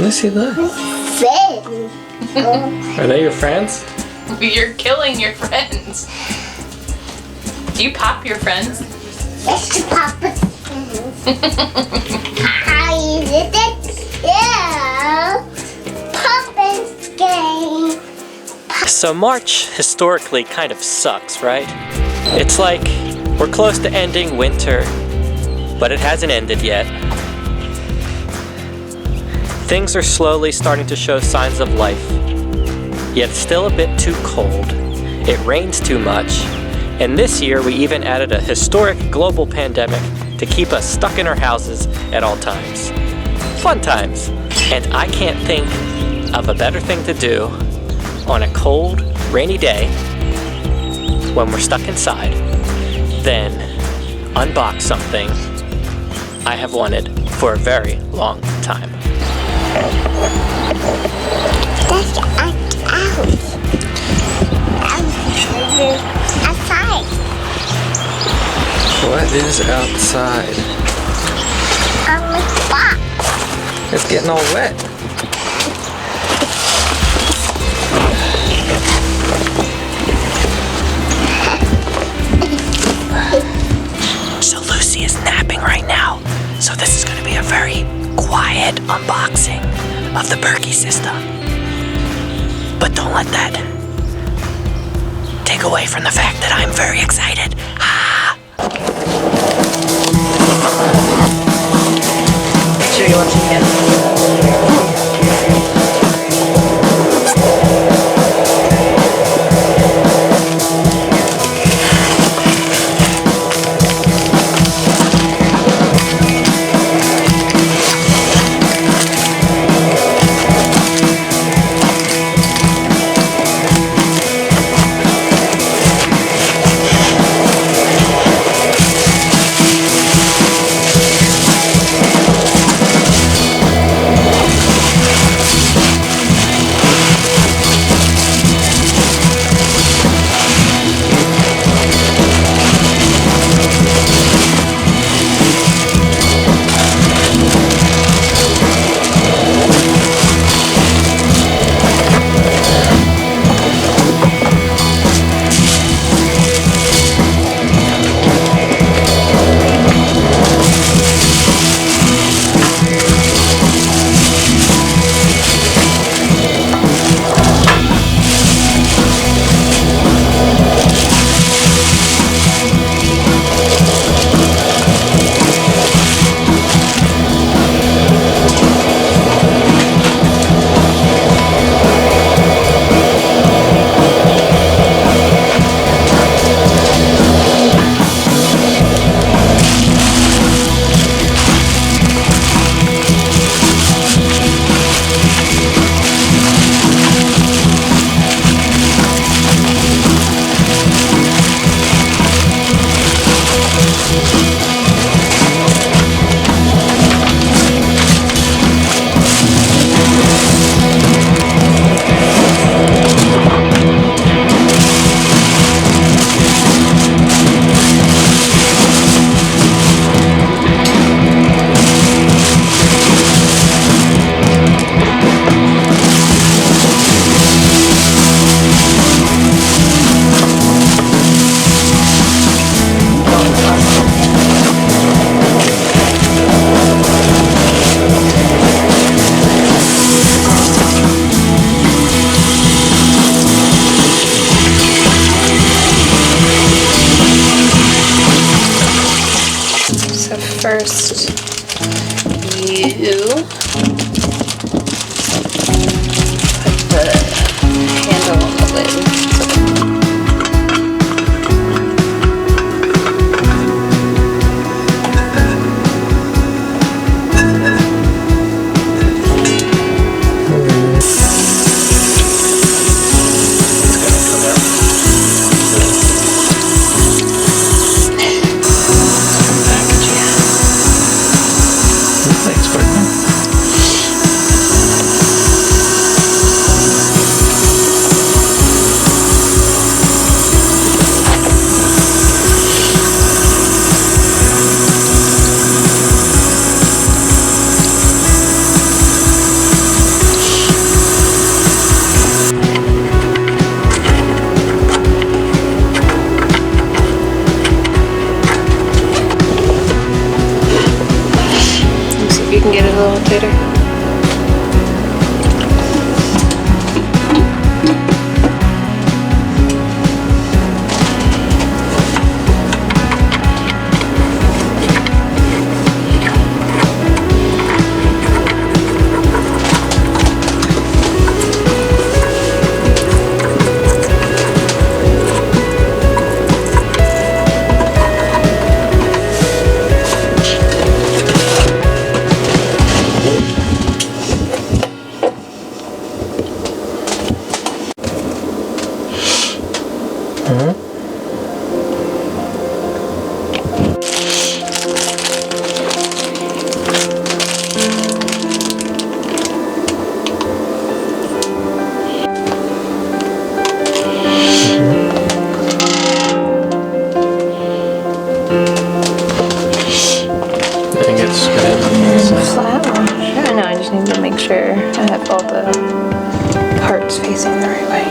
Lucy, look. Friends. Are they your friends? You're killing your friends. Do you pop your friends? It's Papa's friends. How is it? Yeah. Papa's game. So March historically kind of sucks, right? It's like we're close to ending winter, but it hasn't ended yet. Things are slowly starting to show signs of life, yet still a bit too cold. It rains too much, and this year we even added a historic global pandemic to keep us stuck in our houses at all times. Fun times, and I can't think of a better thing to do on a cold, rainy day when we're stuck inside than unbox something I have wanted for a very long time. Let's act out. Outside. What is outside? The box. It's getting all wet. So Lucy is napping right now, so this is going to be a very quiet unboxing of the Berkey system. But don't let that take away from the fact that I'm very excited. Make sure you wash your hands. First, you put the handle on the lid. later. Flat wash. I know, I just need to make sure I have all the parts facing the right way.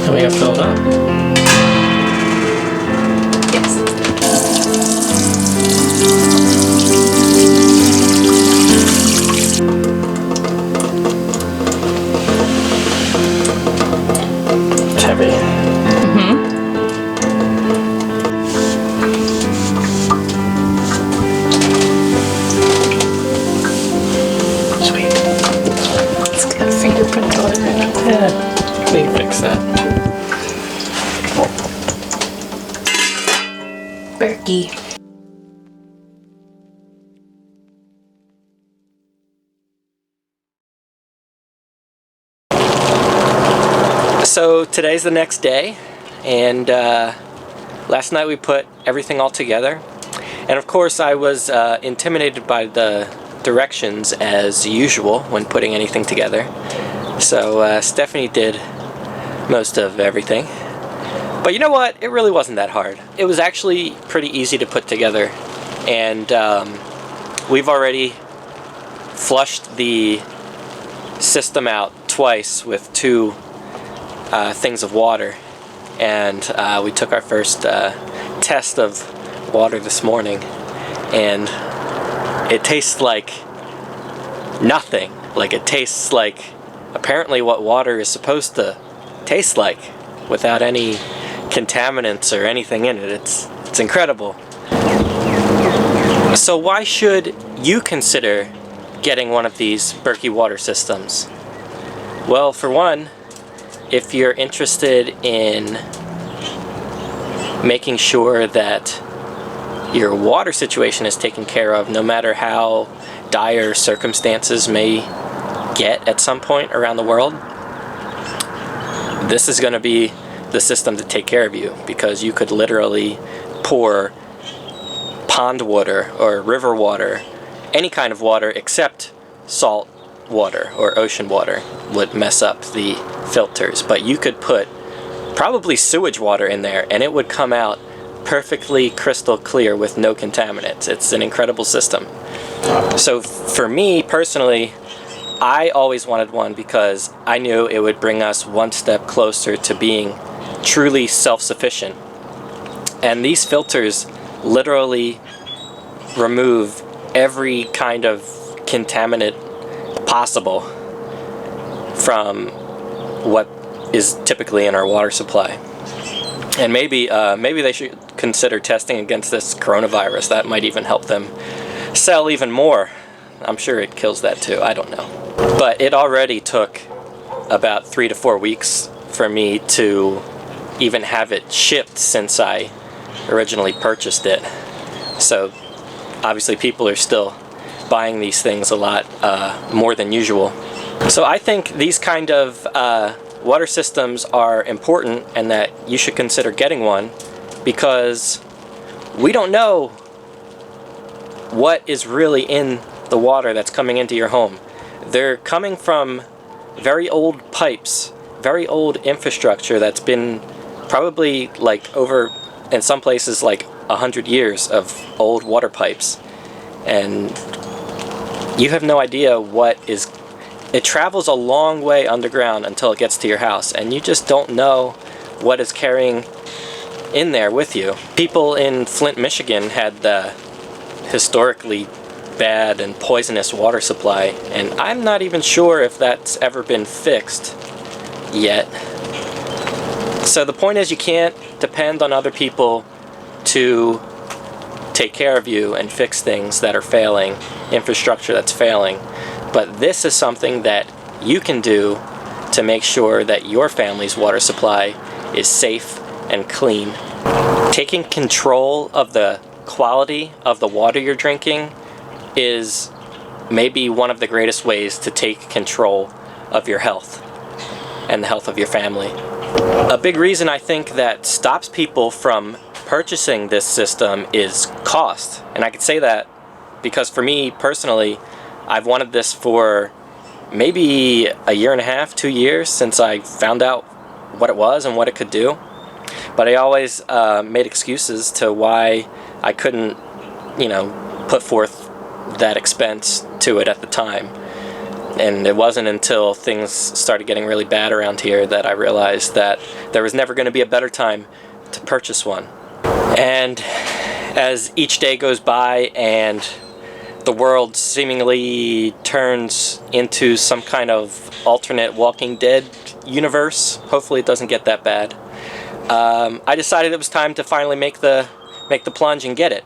And we got filled up. Yes. It's heavy. Sweet. It's got fingerprints all over it. Yeah, we can fix that. Berkey. So today's the next day, and last night we put everything all together. And of course I was intimidated by the directions as usual when putting anything together. So Stephanie did most of everything. But you know what? It really wasn't that hard. It was actually pretty easy to put together. And we've already flushed the system out twice with 2 things of water. And we took our first test of water this morning. And it tastes like nothing. Like it tastes like apparently what water is supposed to taste like, without any contaminants or anything in it. It's incredible. So why should you consider getting one of these Berkey water systems? Well, for one, if you're interested in making sure that your water situation is taken care of, no matter how dire circumstances may get at some point around the world, this is going to be the system to take care of you, because you could literally pour pond water or river water, any kind of water except salt water or ocean water would mess up the filters, but you could put probably sewage water in there and it would come out perfectly crystal clear with no contaminants. It's an incredible system. So for me personally, I always wanted one because I knew it would bring us one step closer to being truly self-sufficient. And these filters literally remove every kind of contaminant possible from what is typically in our water supply. And maybe they should consider testing against this coronavirus. That might even help them sell even more. I'm sure it kills that too, I don't know. But it already took about 3 to 4 weeks for me to even have it shipped since I originally purchased it. So obviously people are still buying these things a lot more than usual. So I think these kind of water systems are important and that you should consider getting one, because we don't know what is really in the water that's coming into your home. They're coming from very old pipes, very old infrastructure that's been probably like over, in some places, like 100 years of old water pipes. And you have no idea what is, it travels a long way underground until it gets to your house, and you just don't know what is carrying in there with you. People in Flint, Michigan had the historically bad and poisonous water supply, and I'm not even sure if that's ever been fixed yet. So the point is, you can't depend on other people to take care of you and fix things that are failing, infrastructure that's failing. But this is something that you can do to make sure that your family's water supply is safe and clean. Taking control of the quality of the water you're drinking is maybe one of the greatest ways to take control of your health and the health of your family. A big reason I think that stops people from purchasing this system is cost. And I could say that because for me personally, I've wanted this for maybe a year and a half, 2 years since I found out what it was and what it could do. But I always made excuses to why I couldn't, put forth that expense to it at the time. And it wasn't until things started getting really bad around here that I realized that there was never going to be a better time to purchase one. And as each day goes by and the world seemingly turns into some kind of alternate Walking Dead universe, hopefully it doesn't get that bad, I decided it was time to finally make the plunge and get it.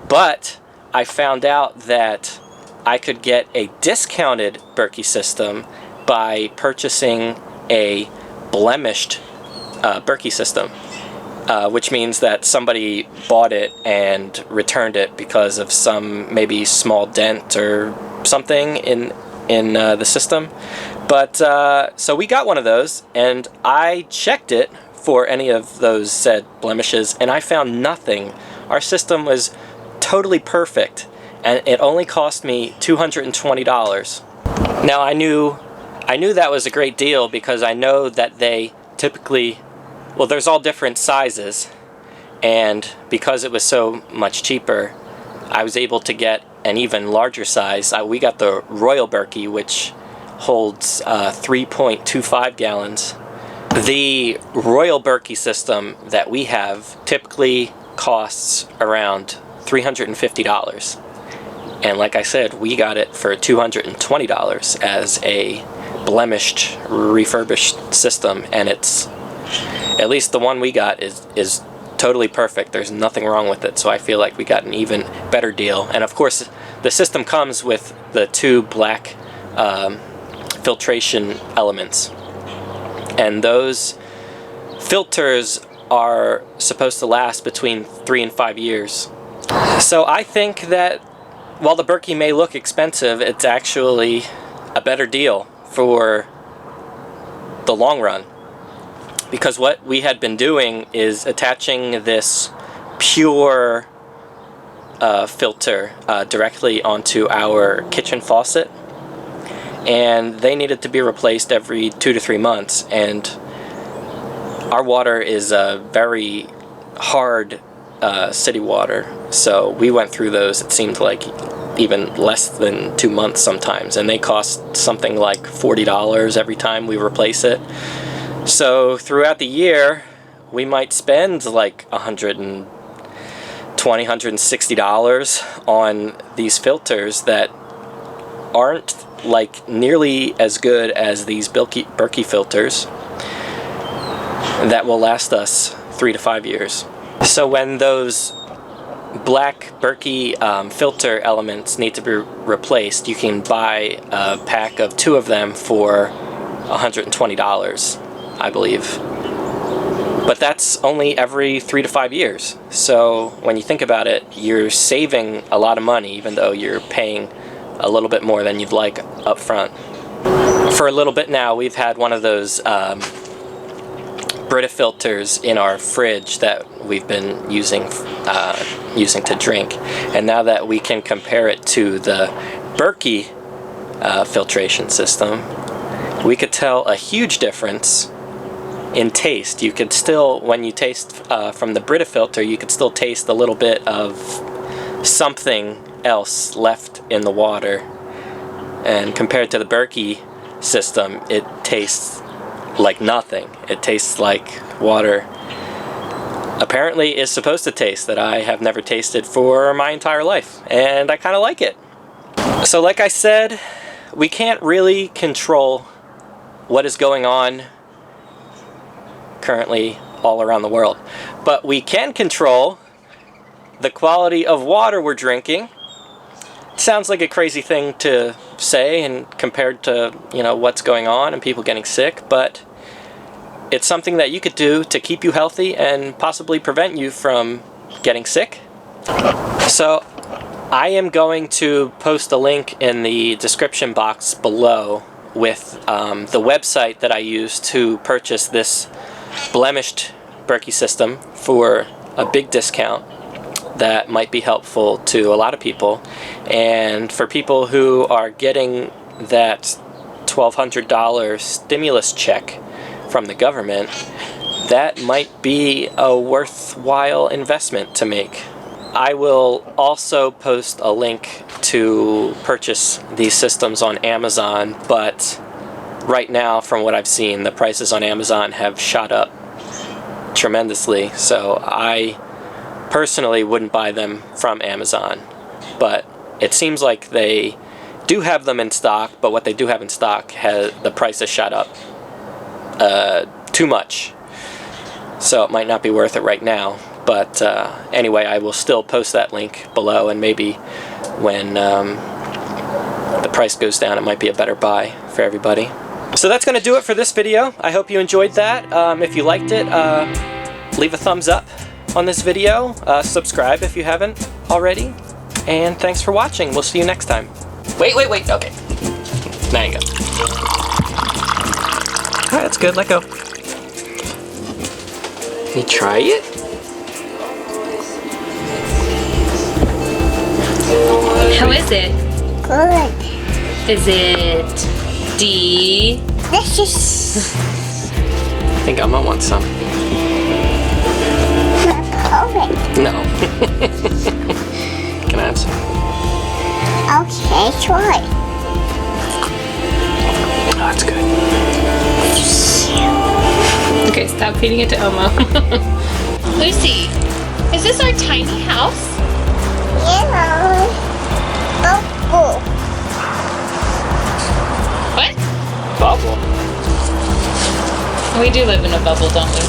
But I found out that I could get a discounted Berkey system by purchasing a blemished Berkey system, which means that somebody bought it and returned it because of some maybe small dent or something in the system. But so we got one of those, and I checked it for any of those said blemishes, and I found nothing. Our system was totally perfect, and it only cost me $220. Now I knew that was a great deal because I know that they typically, well, there's all different sizes, and because it was so much cheaper, I was able to get an even larger size. We got the Royal Berkey, which holds 3.25 gallons. The Royal Berkey system that we have typically costs around $350. And like I said, we got it for $220 as a blemished, refurbished system, and it's, at least the one we got is totally perfect. There's nothing wrong with it, so I feel like we got an even better deal. And of course, the system comes with the 2 black filtration elements, and those filters are supposed to last between 3 and 5 years. So I think that while the Berkey may look expensive, it's actually a better deal for the long run. Because what we had been doing is attaching this pure filter directly onto our kitchen faucet. And they needed to be replaced every 2 to 3 months. And our water is a very hard city water, so we went through those, it seemed like even less than 2 months sometimes, and they cost something like $40 every time we replace it. So throughout the year we might spend like $120, $160 on these filters that aren't like nearly as good as these Berkey filters that will last us 3 to 5 years. So when those black Berkey filter elements need to be replaced, you can buy a pack of 2 of them for $120, I believe. But that's only every 3 to 5 years. So when you think about it, you're saving a lot of money, even though you're paying a little bit more than you'd like up front. For a little bit now, we've had one of those Brita filters in our fridge that we've been using to drink, and now that we can compare it to the Berkey filtration system, we could tell a huge difference in taste. You could still, when you taste from the Brita filter, you could still taste a little bit of something else left in the water, and compared to the Berkey system, it tastes like nothing. It tastes like water apparently is supposed to taste, that I have never tasted for my entire life, and I kind of like it. So like I said, we can't really control what is going on currently all around the world, but we can control the quality of water we're drinking. Sounds like a crazy thing to say, and compared to, you know, what's going on and people getting sick, but it's something that you could do to keep you healthy and possibly prevent you from getting sick. So I am going to post a link in the description box below with the website that I used to purchase this blemished Berkey system for a big discount that might be helpful to a lot of people. And for people who are getting that $1,200 stimulus check from the government, that might be a worthwhile investment to make. I will also post a link to purchase these systems on Amazon, but right now, from what I've seen, the prices on Amazon have shot up tremendously, so I personally wouldn't buy them from Amazon. But it seems like they do have them in stock, but what they do have in stock, the price has shot up too much, so it might not be worth it right now. But anyway, I will still post that link below, and maybe when the price goes down, it might be a better buy for everybody. So that's going to do it for this video. I hope you enjoyed that. If you liked it, leave a thumbs up on this video, subscribe if you haven't already, and thanks for watching. We'll see you next time. Wait, okay. Now you go. Alright, that's good, let go. You try it? How is it? Good. Is it Delicious. I think Emma wants some. Perfect. No. Can I have some? Okay, try. Oh, that's good. Okay, stop feeding it to Elmo. Lucy, is this our tiny house? Yeah. Bubble. What? Bubble. We do live in a bubble, don't we?